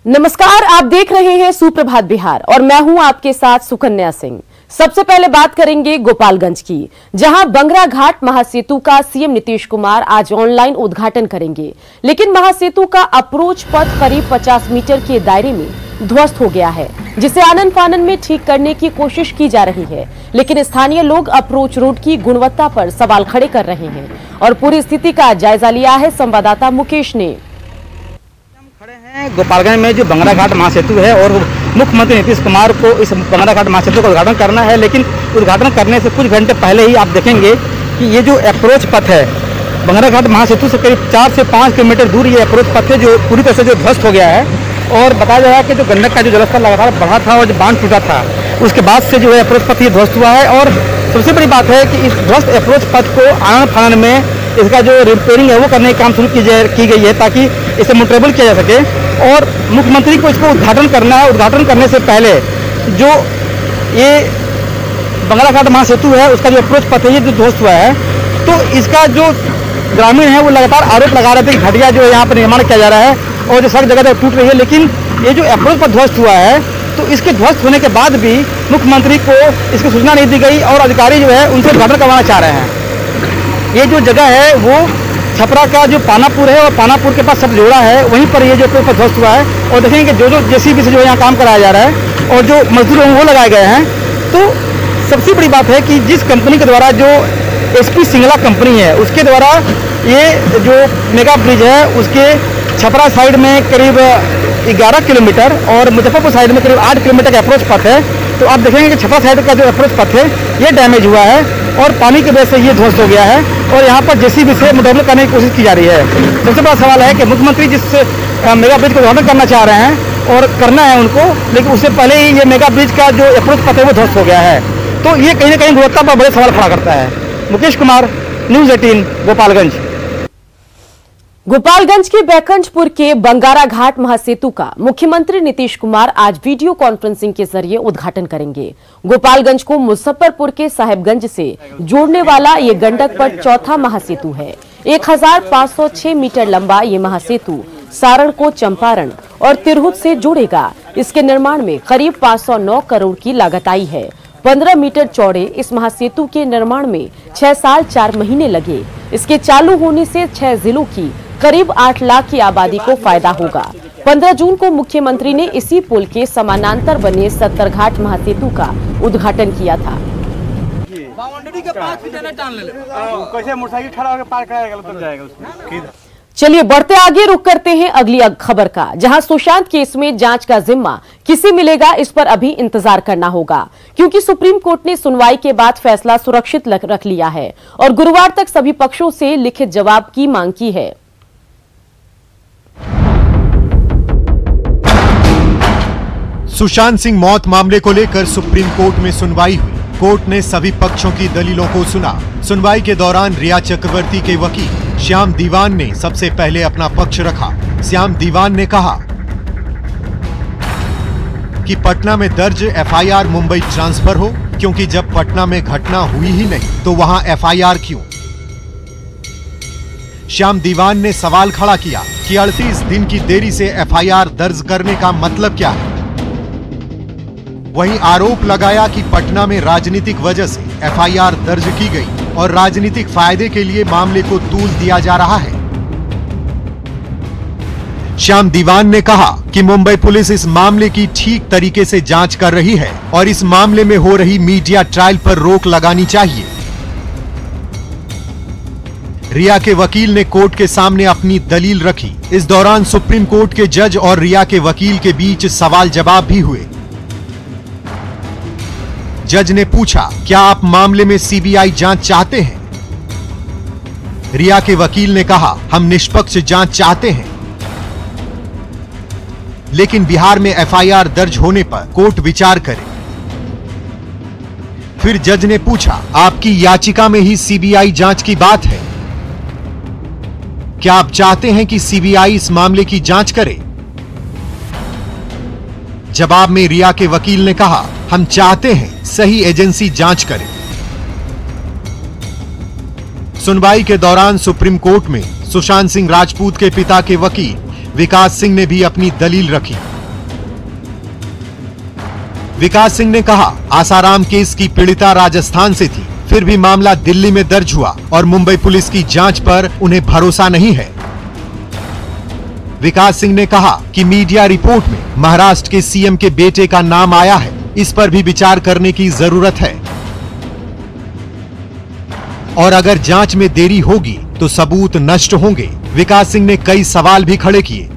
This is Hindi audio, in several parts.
नमस्कार, आप देख रहे हैं सुप्रभात बिहार और मैं हूं आपके साथ सुकन्या सिंह। सबसे पहले बात करेंगे गोपालगंज की, जहां बंगरा घाट महासेतु का सीएम नीतीश कुमार आज ऑनलाइन उद्घाटन करेंगे। लेकिन महासेतु का अप्रोच पथ करीब 50 मीटर के दायरे में ध्वस्त हो गया है, जिसे आनन फानन में ठीक करने की कोशिश की जा रही है। लेकिन स्थानीय लोग अप्रोच रोड की गुणवत्ता पर सवाल खड़े कर रहे हैं और पूरी स्थिति का जायजा लिया है संवाददाता मुकेश ने। गोपालगंज में जो बंगरा घाट महासेतु है और मुख्यमंत्री नीतीश कुमार को इस बंगरा घाट महासेतु का उद्घाटन करना है, लेकिन उद्घाटन करने से कुछ घंटे पहले ही आप देखेंगे कि ये जो अप्रोच पथ है बंगरा घाट महासेतु से करीब 4 से 5 किलोमीटर दूर ये अप्रोच पथ है जो पूरी तरह से जो ध्वस्त हो गया है। और बताया जा रहा है कि जो गंडक का जो जलस्तर लगातार बढ़ा था और जो बांध टूटा था उसके बाद से जो है अप्रोच पथ ये ध्वस्त हुआ है। और सबसे बड़ी बात है कि इस ध्वस्त अप्रोच पथ को आनन फानन में इसका जो रिपेयरिंग है वो करने का काम शुरू की गई है ताकि इसे मोटरेबल किया जा सके। और मुख्यमंत्री को इसको उद्घाटन करना है। उद्घाटन करने से पहले जो ये बंगरा घाट महासेतु है उसका जो अप्रोच पथ है ये जो ध्वस्त हुआ है, तो इसका जो ग्रामीण है वो लगातार आरोप लगा रहे थे कि घटिया जो है यहाँ पर निर्माण किया जा रहा है और जो सड़क जगह टूट रही है। लेकिन ये जो अप्रोच पथ ध्वस्त हुआ है तो इसके ध्वस्त होने के बाद भी मुख्यमंत्री को इसकी सूचना नहीं दी गई और अधिकारी जो है उनसे उद्घाटन करवाना चाह रहे हैं। ये जो जगह है वो छपरा का जो पानापुर है और पानापुर के पास सब जोड़ा है, वहीं पर ये जो अप्रोच पथ ध्वस्त हुआ है। और देखेंगे जो जेसीबी से जो यहाँ काम कराया जा रहा है और जो मजदूर हैं वो लगाए गए हैं। तो सबसे बड़ी बात है कि जिस कंपनी के द्वारा जो एसपी सिंगला कंपनी है उसके द्वारा ये जो मेगा ब्रिज है उसके छपरा साइड में करीब 11 किलोमीटर और मुजफ्फरपुर साइड में करीब 8 किलोमीटर का अप्रोच पथ है। तो आप देखेंगे कि छपरा साइड का जो अप्रोच पथ है ये डैमेज हुआ है और पानी की वजह से ये ध्वस्त हो गया है और यहाँ पर जेसीबी से मोटरेबल करने की कोशिश की जा रही है। सबसे बड़ा सवाल है कि मुख्यमंत्री जिस मेगा ब्रिज को उद्घाटन करना चाह रहे हैं और करना है उनको, लेकिन उससे पहले ही ये मेगा ब्रिज का जो अप्रोच पथ है वो ध्वस्त हो गया है। तो ये कहीं ना कहीं गुणवत्ता पर बड़े सवाल खड़ा करता है। मुकेश कुमार, न्यूज़ 18, गोपालगंज। गोपालगंज के बैकुंठपुर के बंगारा घाट महासेतु का मुख्यमंत्री नीतीश कुमार आज वीडियो कॉन्फ्रेंसिंग के जरिए उद्घाटन करेंगे। गोपालगंज को मुजफ्फरपुर के साहेबगंज से जोड़ने वाला ये गंडक पर चौथा महासेतु है। 1506 मीटर लंबा ये महासेतु सारण को चंपारण और तिरहुत से जोड़ेगा। इसके निर्माण में करीब 509 करोड़ की लागत आई है। 15 मीटर चौड़े इस महासेतु के निर्माण में 6 साल 4 महीने लगे। इसके चालू होने से 6 जिलों की करीब 8 लाख की आबादी को फायदा होगा। 15 जून को मुख्यमंत्री ने इसी पुल के समानांतर बने सत्तरघाट महासेतु का उद्घाटन किया था। चलिए बढ़ते आगे, रुक करते हैं अगली खबर का, जहां सुशांत केस में जांच का जिम्मा किसे मिलेगा इस पर अभी इंतजार करना होगा, क्योंकि सुप्रीम कोर्ट ने सुनवाई के बाद फैसला सुरक्षित रख लिया है और गुरुवार तक सभी पक्षों से लिखित जवाब की मांग की है। सुशांत सिंह मौत मामले को लेकर सुप्रीम कोर्ट में सुनवाई हुई। कोर्ट ने सभी पक्षों की दलीलों को सुना। सुनवाई के दौरान रिया चक्रवर्ती के वकील श्याम दीवान ने सबसे पहले अपना पक्ष रखा। श्याम दीवान ने कहा कि पटना में दर्ज एफआईआर मुंबई ट्रांसफर हो, क्योंकि जब पटना में घटना हुई ही नहीं तो वहां एफआईआर क्यों। श्याम दीवान ने सवाल खड़ा किया कि 38 दिन की देरी से एफआईआर दर्ज करने का मतलब क्या है। वहीं आरोप लगाया कि पटना में राजनीतिक वजह से एफआईआर दर्ज की गई और राजनीतिक फायदे के लिए मामले को तूल दिया जा रहा है। श्याम दीवान ने कहा कि मुंबई पुलिस इस मामले की ठीक तरीके से जांच कर रही है और इस मामले में हो रही मीडिया ट्रायल पर रोक लगानी चाहिए। रिया के वकील ने कोर्ट के सामने अपनी दलील रखी। इस दौरान सुप्रीम कोर्ट के जज और रिया के वकील के बीच सवाल जवाब भी हुए। जज ने पूछा, क्या आप मामले में सीबीआई जांच चाहते हैं? रिया के वकील ने कहा, हम निष्पक्ष जांच चाहते हैं, लेकिन बिहार में एफआईआर दर्ज होने पर कोर्ट विचार करे। फिर जज ने पूछा, आपकी याचिका में ही सीबीआई जांच की बात है, क्या आप चाहते हैं कि सीबीआई इस मामले की जांच करे? जवाब में रिया के वकील ने कहा, हम चाहते हैं सही एजेंसी जांच करे। सुनवाई के दौरान सुप्रीम कोर्ट में सुशांत सिंह राजपूत के पिता के वकील विकास सिंह ने भी अपनी दलील रखी। विकास सिंह ने कहा, आसाराम केस की पीड़िता राजस्थान से थी, फिर भी मामला दिल्ली में दर्ज हुआ और मुंबई पुलिस की जांच पर उन्हें भरोसा नहीं है। विकास सिंह ने कहा कि मीडिया रिपोर्ट में महाराष्ट्र के सीएम के बेटे का नाम आया है, इस पर भी विचार करने की जरूरत है और अगर जांच में देरी होगी तो सबूत नष्ट होंगे। विकास सिंह ने कई सवाल भी खड़े किए।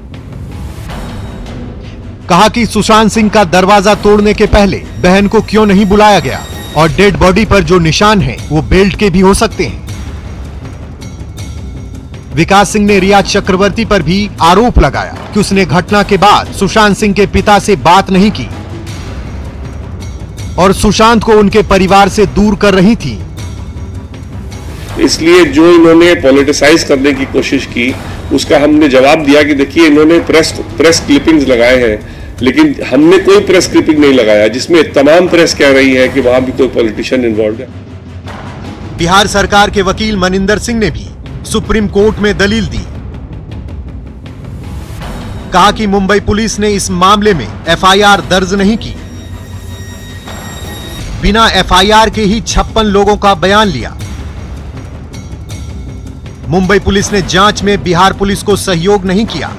कहा कि सुशांत सिंह का दरवाजा तोड़ने के पहले बहन को क्यों नहीं बुलाया गया और डेड बॉडी पर जो निशान हैं वो बेल्ट के भी हो सकते हैं। विकास सिंह ने रिया चक्रवर्ती पर भी आरोप लगाया कि उसने घटना के बाद सुशांत सिंह के पिता से बात नहीं की और सुशांत को उनके परिवार से दूर कर रही थी। इसलिए जो इन्होंने पॉलिटिसाइज करने की कोशिश की उसका हमने जवाब दिया कि देखिए इन्होंने प्रेस क्लिपिंग्स लगाए हैं, लेकिन हमने कोई प्रेस क्लिपिंग नहीं लगाया जिसमें तमाम प्रेस कह रही है कि वहां भी कोई पॉलिटिशियन इन्वॉल्व है। बिहार सरकार के वकील मनिंदर सिंह ने भी सुप्रीम कोर्ट में दलील दी। कहा कि मुंबई पुलिस ने इस मामले में एफआईआर दर्ज नहीं की, बिना एफआईआर के ही 56 लोगों का बयान लिया। मुंबई पुलिस ने जांच में बिहार पुलिस को सहयोग नहीं किया।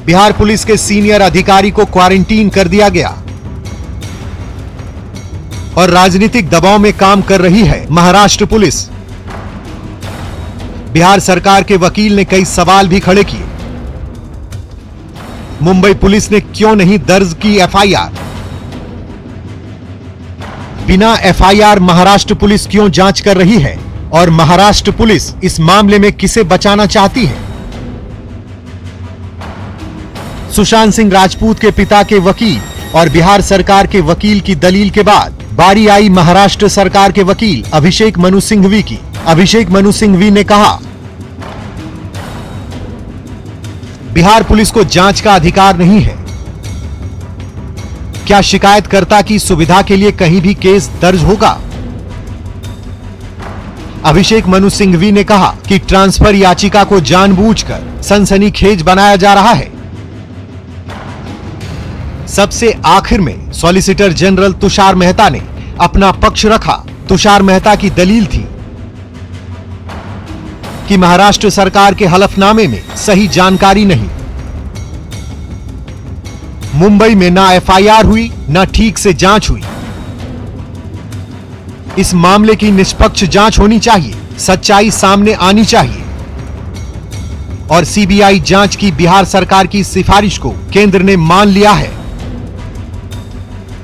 बिहार पुलिस के सीनियर अधिकारी को क्वारंटीन कर दिया गया और राजनीतिक दबाव में काम कर रही है महाराष्ट्र पुलिस। बिहार सरकार के वकील ने कई सवाल भी खड़े किए। मुंबई पुलिस ने क्यों नहीं दर्ज की एफआईआर? बिना एफआईआर महाराष्ट्र पुलिस क्यों जांच कर रही है और महाराष्ट्र पुलिस इस मामले में किसे बचाना चाहती है? सुशांत सिंह राजपूत के पिता के वकील और बिहार सरकार के वकील की दलील के बाद बारी आई महाराष्ट्र सरकार के वकील अभिषेक मनु सिंघवी की। अभिषेक मनु सिंघवी ने कहा, बिहार पुलिस को जांच का अधिकार नहीं है। क्या शिकायतकर्ता की सुविधा के लिए कहीं भी केस दर्ज होगा? अभिषेक मनु सिंघवी ने कहा कि ट्रांसफर याचिका को जानबूझकर सनसनीखेज बनाया जा रहा है। सबसे आखिर में सॉलिसिटर जनरल तुषार मेहता ने अपना पक्ष रखा। तुषार मेहता की दलील थी कि महाराष्ट्र सरकार के हलफनामे में सही जानकारी नहीं, मुंबई में ना एफआईआर हुई ना ठीक से जांच हुई। इस मामले की निष्पक्ष जांच होनी चाहिए, सच्चाई सामने आनी चाहिए और सीबीआई जांच की बिहार सरकार की सिफारिश को केंद्र ने मान लिया है।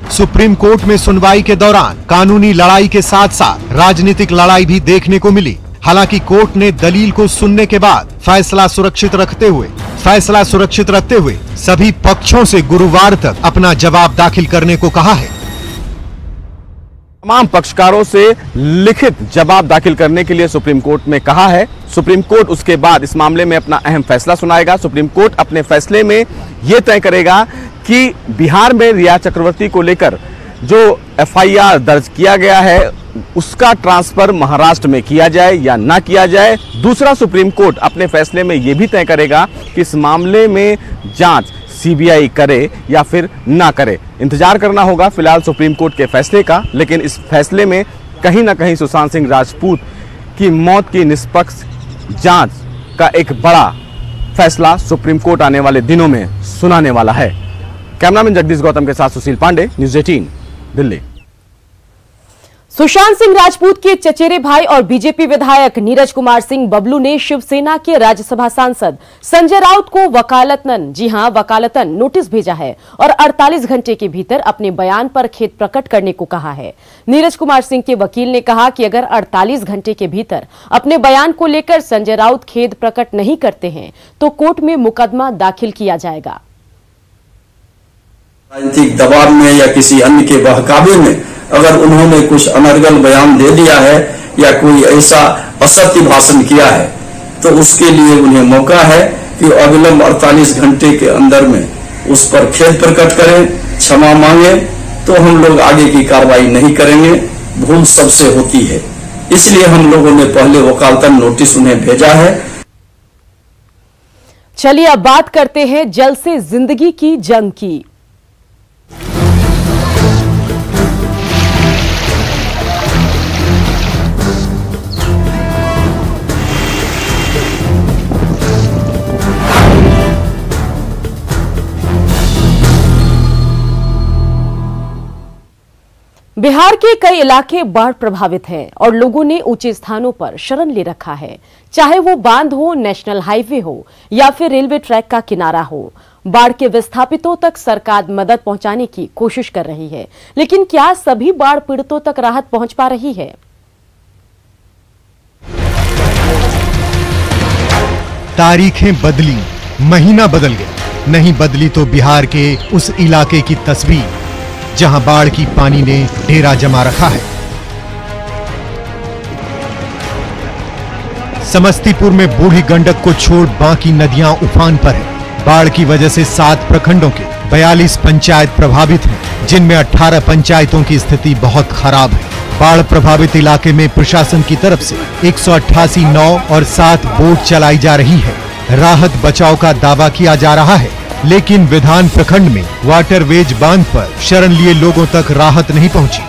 सुप्रीम कोर्ट में सुनवाई के दौरान कानूनी लड़ाई के साथ साथ राजनीतिक लड़ाई भी देखने को मिली। हालांकि कोर्ट ने दलील को सुनने के बाद फैसला सुरक्षित रखते हुए सभी पक्षों से गुरुवार तक अपना जवाब दाखिल करने को कहा है। तमाम पक्षकारों से लिखित जवाब दाखिल करने के लिए सुप्रीम कोर्ट में कहा है। सुप्रीम कोर्ट उसके बाद इस मामले में अपना अहम फैसला सुनाएगा। सुप्रीम कोर्ट अपने फैसले में यह तय करेगा कि बिहार में रिया चक्रवर्ती को लेकर जो एफआईआर दर्ज किया गया है उसका ट्रांसफर महाराष्ट्र में किया जाए या ना किया जाए। दूसरा, सुप्रीम कोर्ट अपने फैसले में यह भी तय करेगा कि इस मामले में जांच सीबीआई करे या फिर ना करे। इंतजार करना होगा फिलहाल सुप्रीम कोर्ट के फैसले का, लेकिन इस फैसले में कहीं ना कहीं सुशांत सिंह राजपूत की मौत की निष्पक्ष जांच का एक बड़ा फैसला सुप्रीम कोर्ट आने वाले दिनों में सुनाने वाला है। कैमरामैन जगदीश गौतम के साथ सुशील पांडे, न्यूज़ 18 दिल्ली। सुशांत सिंह राजपूत के चचेरे भाई और बीजेपी विधायक नीरज कुमार सिंह बबलू ने शिवसेना के राज्यसभा सांसद संजय राउत को वकालतन नोटिस भेजा है और 48 घंटे के भीतर अपने बयान पर खेद प्रकट करने को कहा है। नीरज कुमार सिंह के वकील ने कहा कि अगर 48 घंटे के भीतर अपने बयान को लेकर संजय राउत खेद प्रकट नहीं करते हैं तो कोर्ट में मुकदमा दाखिल किया जाएगा। राजनीतिक दबाव में या किसी अन्य के बहकावे में अगर उन्होंने कुछ अनर्गल बयान दे दिया है या कोई ऐसा असत्य भाषण किया है तो उसके लिए उन्हें मौका है कि अविलंब 48 घंटे के अंदर में उस पर खेद प्रकट करें, क्षमा मांगे, तो हम लोग आगे की कार्रवाई नहीं करेंगे। भूल सबसे होती है, इसलिए हम लोगों ने पहले वकालतन नोटिस उन्हें भेजा है। चलिए अब बात करते हैं जल से जिंदगी की जंग की। बिहार के कई इलाके बाढ़ प्रभावित हैं और लोगों ने ऊंचे स्थानों पर शरण ले रखा है, चाहे वो बांध हो, नेशनल हाईवे हो या फिर रेलवे ट्रैक का किनारा हो। बाढ़ के विस्थापितों तक सरकार मदद पहुंचाने की कोशिश कर रही है, लेकिन क्या सभी बाढ़ पीड़ितों तक राहत पहुंच पा रही है? तारीखें बदली, महीना बदल गया, नहीं बदली तो बिहार के उस इलाके की तस्वीर जहां बाढ़ की पानी ने डेरा जमा रखा है। समस्तीपुर में बूढ़ी गंडक को छोड़ बाकी नदियां उफान पर हैं। बाढ़ की वजह से 7 प्रखंडों के 42 पंचायत प्रभावित हैं, जिनमें 18 पंचायतों की स्थिति बहुत खराब है। बाढ़ प्रभावित इलाके में प्रशासन की तरफ से 188 नाव और 7 बोट चलाई जा रही है। राहत बचाव का दावा किया जा रहा है, लेकिन विधान प्रखंड में वाटरवेज बांध पर शरण लिए लोगों तक राहत नहीं पहुंची।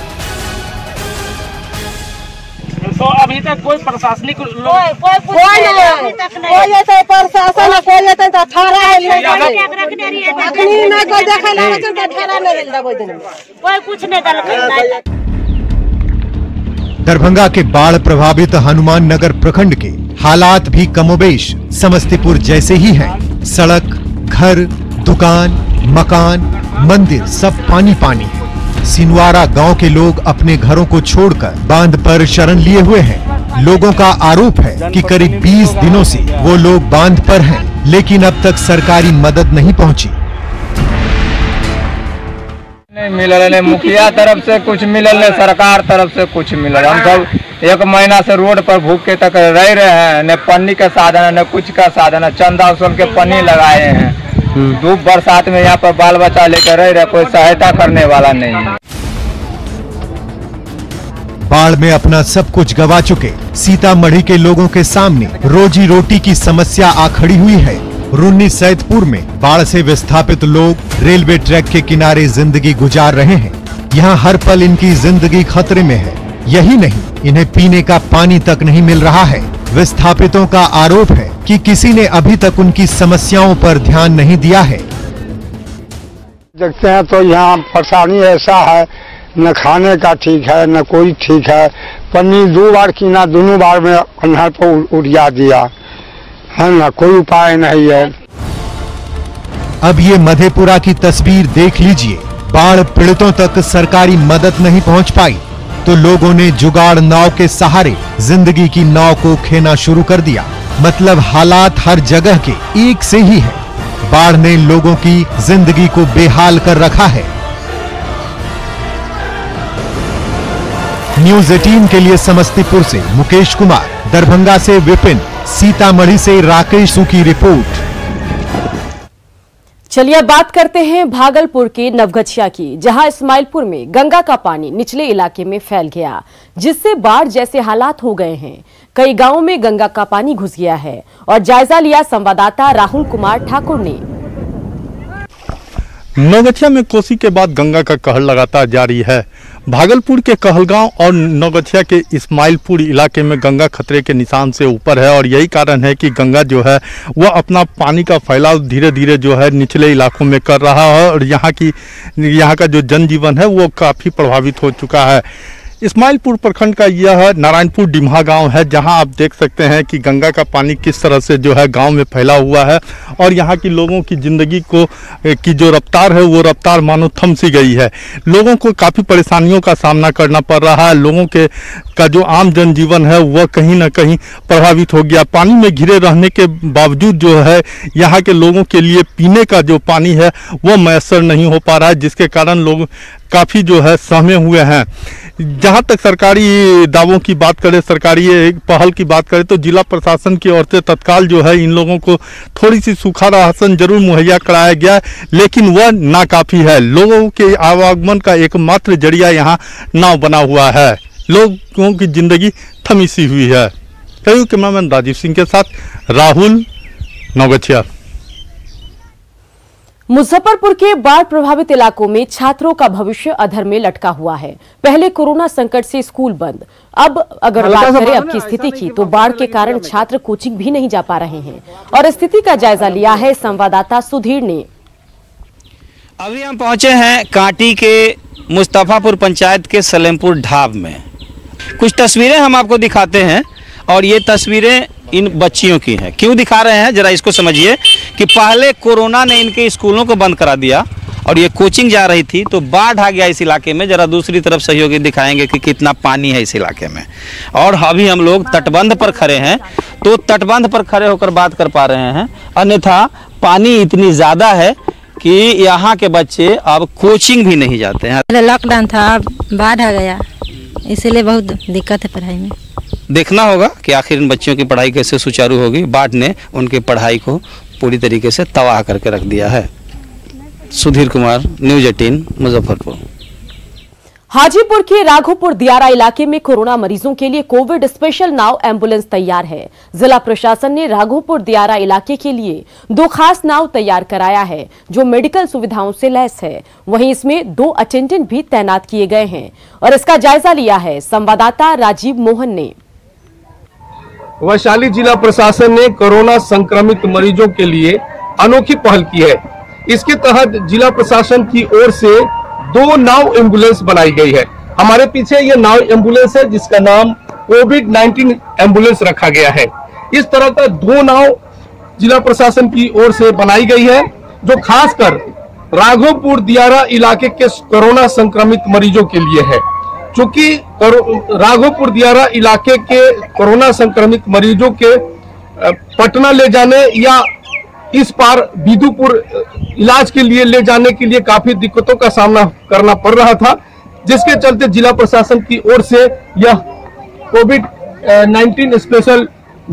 तो अभी तक कोई प्रशासनिक कोई ऐसा प्रशासन कोई ऐसा तो थारा है अखनी ना कोई देखे लागे तो थारा नहीं मिलदा कोई कुछ नहीं दल। दरभंगा के बाढ़ प्रभावित हनुमान नगर प्रखंड के हालात भी कमोबेश समस्तीपुर जैसे ही हैं। सड़क, घर, दुकान, मकान, मंदिर सब पानी पानी है। सिनवारा गांव के लोग अपने घरों को छोड़कर बांध पर शरण लिए हुए हैं। लोगों का आरोप है कि करीब 20 दिनों से वो लोग बांध पर हैं, लेकिन अब तक सरकारी मदद नहीं पहुंची। नहीं मिलल, नहीं मुखिया तरफ से कुछ मिलल, नहीं सरकार तरफ से कुछ मिलल। हम सब 1 महीना से रोड पर भूख के तक रह रहे हैं, न पन्नी का साधन है, न कुछ का साधन है। चंदा उसल के पन्नी लगाए हैं। धूप बरसात में यहाँ पर बाल बच्चा लेकर रह रहे, कोई सहायता करने वाला नहीं है। बाढ़ में अपना सब कुछ गवा चुके सीतामढ़ी के लोगों के सामने रोजी रोटी की समस्या आ खड़ी हुई है। रुन्नी सैदपुर में बाढ़ से विस्थापित लोग रेलवे ट्रैक के किनारे जिंदगी गुजार रहे हैं। यहाँ हर पल इनकी जिंदगी खतरे में है। यही नहीं, इन्हें पीने का पानी तक नहीं मिल रहा है। विस्थापितों का आरोप है कि किसी ने अभी तक उनकी समस्याओं पर ध्यान नहीं दिया है। देखते हैं तो यहाँ परेशानी ऐसा है, न खाने का ठीक है, न कोई ठीक है। पन्नी 2 बार कीना, दोनों बार में अंधार पर उड़िया दिया है, न कोई उपाय नहीं है। अब ये मधेपुरा की तस्वीर देख लीजिए। बाढ़ पीड़ितों तक सरकारी मदद नहीं पहुंच पाई तो लोगों ने जुगाड़ नाव के सहारे जिंदगी की नाव को खेना शुरू कर दिया। मतलब हालात हर जगह के एक से ही है। बाढ़ ने लोगों की जिंदगी को बेहाल कर रखा है। न्यूज़ 18 के लिए समस्तीपुर से मुकेश कुमार, दरभंगा से विपिन, सीतामढ़ी से राकेश की रिपोर्ट। चलिए अब बात करते हैं भागलपुर के नवगछिया की, जहां इस्माइलपुर में गंगा का पानी निचले इलाके में फैल गया, जिससे बाढ़ जैसे हालात हो गए हैं। कई गांवों में गंगा का पानी घुस गया है और जायजा लिया संवाददाता राहुल कुमार ठाकुर ने। नवगछिया में कोसी के बाद गंगा का कहर लगातार जारी है। भागलपुर के कहलगांव और नवगछिया के इस्माइलपुर इलाके में गंगा खतरे के निशान से ऊपर है और यही कारण है कि गंगा जो है वह अपना पानी का फैलाव धीरे धीरे जो है निचले इलाकों में कर रहा है और यहाँ का जो जनजीवन है वो काफ़ी प्रभावित हो चुका है। इस्माइलपुर प्रखंड का यह नारायणपुर डिम्हा गांव है, जहां आप देख सकते हैं कि गंगा का पानी किस तरह से जो है गांव में फैला हुआ है और यहां की लोगों की ज़िंदगी की जो रफ्तार है वो रफ्तार मानो थम सी गई है। लोगों को काफ़ी परेशानियों का सामना करना पड़ रहा है। लोगों का जो आम जनजीवन है वह कहीं ना कहीं प्रभावित हो गया। पानी में घिरे रहने के बावजूद जो है यहाँ के लोगों के लिए पीने का जो पानी है वह मैसर नहीं हो पा रहा है, जिसके कारण लोग काफ़ी जो है सहमे हुए हैं। जहाँ तक सरकारी दावों की बात करें, सरकारी पहल की बात करें तो जिला प्रशासन की ओर से तत्काल जो है इन लोगों को थोड़ी सी सूखा राशन जरूर मुहैया कराया गया, लेकिन वह नाकाफी है। लोगों के आवागमन का एकमात्र जरिया यहाँ नाव बना हुआ है। लोगों की जिंदगी थमी सी हुई है। कैमरामैन राजीव सिंह के साथ राहुल, नवगछिया। मुजफ्फरपुर के बाढ़ प्रभावित इलाकों में छात्रों का भविष्य अधर में लटका हुआ है। पहले कोरोना संकट से स्कूल बंद, अब अगर बात करें अब की स्थिति की तो बाढ़ के कारण छात्र कोचिंग भी नहीं जा पा रहे हैं और स्थिति का जायजा लिया है संवाददाता सुधीर ने। अभी हम पहुंचे हैं कांटी के मुस्तफ़ापुर पंचायत के सलेमपुर ढाब में। कुछ तस्वीरें हम आपको दिखाते हैं और ये तस्वीरें इन बच्चियों की हैं। क्यों दिखा रहे हैं जरा इसको समझिए कि पहले कोरोना ने इनके स्कूलों को बंद करा दिया और ये कोचिंग जा रही थी तो बाढ़ आ गया इस इलाके में। जरा दूसरी तरफ सहयोगी दिखाएंगे कि कितना पानी है इस इलाके में। और अभी हम लोग तटबंध पर खड़े हैं तो तटबंध पर खड़े होकर बात कर पा रहे हैं, अन्यथा पानी इतनी ज़्यादा है कि यहाँ के बच्चे अब कोचिंग भी नहीं जाते हैं। लॉकडाउन था, बाढ़ आ गया, इसीलिए बहुत दिक्कत है पढ़ाई में। देखना होगा कि आखिर इन बच्चियों की पढ़ाई कैसे सुचारू होगी। बाढ़ ने उनकी पढ़ाई को पूरी तरीके से तबाह करके रख दिया है। सुधीर कुमार, न्यूज़ 18, मुजफ्फरपुर। हाजीपुर के राघोपुर दियारा इलाके में कोरोना मरीजों के लिए कोविड स्पेशल नाव एम्बुलेंस तैयार है। जिला प्रशासन ने राघोपुर दियारा इलाके के लिए 2 खास नाव तैयार कराया है जो मेडिकल सुविधाओं से लैस है। वहीं इसमें 2 अटेंडेंट भी तैनात किए गए हैं और इसका जायजा लिया है संवाददाता राजीव मोहन ने। वैशाली जिला प्रशासन ने कोरोना संक्रमित मरीजों के लिए अनोखी पहल की है। इसके तहत जिला प्रशासन की ओर से 2 नाव एम्बुलेंस बनाई गई है। हमारे पीछे ये नाव एम्बुलेंस है जिसका नाम कोविड-19 एम्बुलेंस रखा गया है। इस तरह का 2 नाव जिला प्रशासन की ओर से बनाई गई है जो खासकर राघोपुर दियारा इलाके के कोरोना संक्रमित मरीजों के लिए है। चूंकि राघोपुर दियारा इलाके के कोरोना संक्रमित मरीजों के पटना ले जाने या इस पार बिदुपुर इलाज के लिए ले जाने के लिए काफी दिक्कतों का सामना करना पड़ रहा था, जिसके चलते जिला प्रशासन की ओर से यह कोविड-19 स्पेशल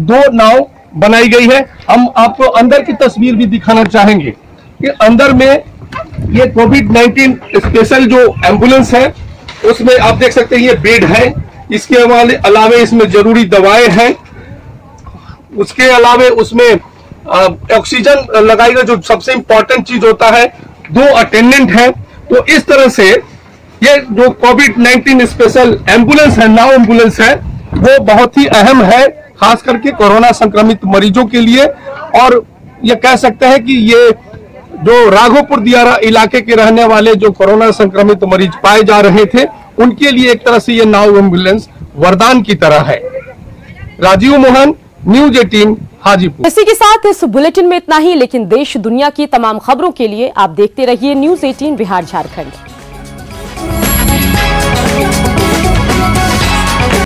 2 नाव बनाई गई है। हम आपको अंदर की तस्वीर भी दिखाना चाहेंगे कि अंदर में ये कोविड-19 स्पेशल जो एम्बुलेंस है उसमें आप देख सकते हैं ये बेड है। इसके अलावे इसमें जरूरी दवाएं हैं। उसके अलावे उसमें ऑक्सीजन लगाई गई जो सबसे इंपॉर्टेंट चीज होता है। 2 अटेंडेंट हैं। तो इस तरह से ये जो कोविड-19 स्पेशल एम्बुलेंस है, नाव एम्बुलेंस है, वो बहुत ही अहम है खास करके कोरोना संक्रमित मरीजों के लिए। और ये कह सकते हैं कि ये जो राघोपुर दियारा इलाके के रहने वाले जो कोरोना संक्रमित मरीज पाए जा रहे थे उनके लिए एक तरह से ये नाव एम्बुलेंस वरदान की तरह है। राजीव मोहन, न्यूज़ 18, हाजीपुर। इसी के साथ इस बुलेटिन में इतना ही, लेकिन देश दुनिया की तमाम खबरों के लिए आप देखते रहिए न्यूज़ 18 बिहार झारखंड।